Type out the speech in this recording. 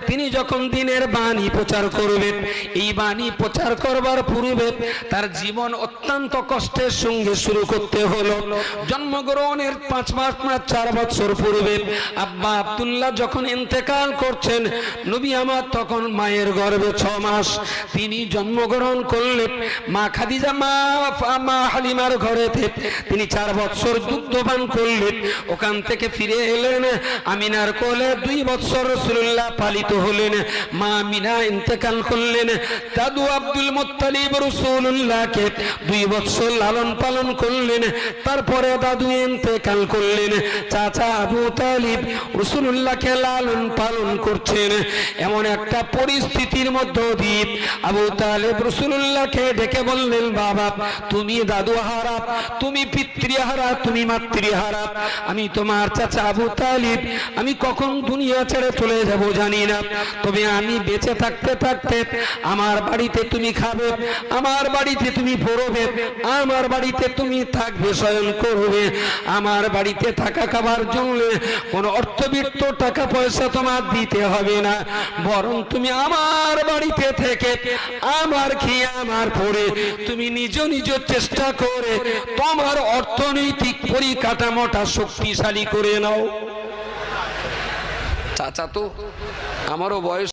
তিনি যখন দিনের বাণী প্রচার করবেন, এই বাণী প্রচার করবার পূর্বে তার জীবন অত্যন্ত কষ্টের সঙ্গে শুরু করতে হলো। জন্মগ্রহণের 4 বছর পূর্বে আব্বা আব্দুল্লাহ যখন ইন্তেকাল করছেন, নবী আমার তখন মায়ের গর্ভে 6 মাস। তিনি জন্মগ্রহণ করলেন মা খাদিজা মা হালিমার ঘরেতে। তিনি 4 বছর দুগ্ধপান করলেন। ওখান থেকে ফিরে এলেন আমিনার কোলে। 2 বছর রাসূলুল্লাহ পালিত হলেন। মা আমিনা ইন্তেকাল করলেন। দাদু আব্দুল মুত্তালিব রাসূলুল্লাহকে 2 বছর লালন পালন করলেন। তারপরে দাদু ইন্তেকাল করলেন। চাচা আবু তালিব রাসূলুল্লাহকে লালন পালন করছেন। এমন একটা পরিস্থিতির মধ্য দিয়ে আবু তালিব রাসূলুল্লাহকে ডেকে বললেন, বাবা তুমি দাদু হারা, তুমি পিতৃহারা, তুমি মাতৃহারা। আমি তোমার চাচা আবু তালিব, আমি কখন দুনিয়া ছেড়ে চলে যাব জানি না, তবে আমি বেঁচে থাকতে থাকতে আমার বাড়িতে তুমি খাবে, আমার বাড়িতে তুমি পড়বে, আমার বাড়িতে তুমি থাকবে, শয়ন করবে। আমার বাড়িতে থাকা খাবার জন্য কোনো অর্থবিত্ত টাকা পয়সা তোমার দিতে হবে না, বরং তুমি আমার বাড়িতে থেকে আমার খেয়ে আমার পড়ে তুমি নিজ নিজ চেষ্টা করে তোমার অর্থনৈতিক পরিকাঠামোটা শক্তিশালী করে নাও। চাচা তো আমারও বয়স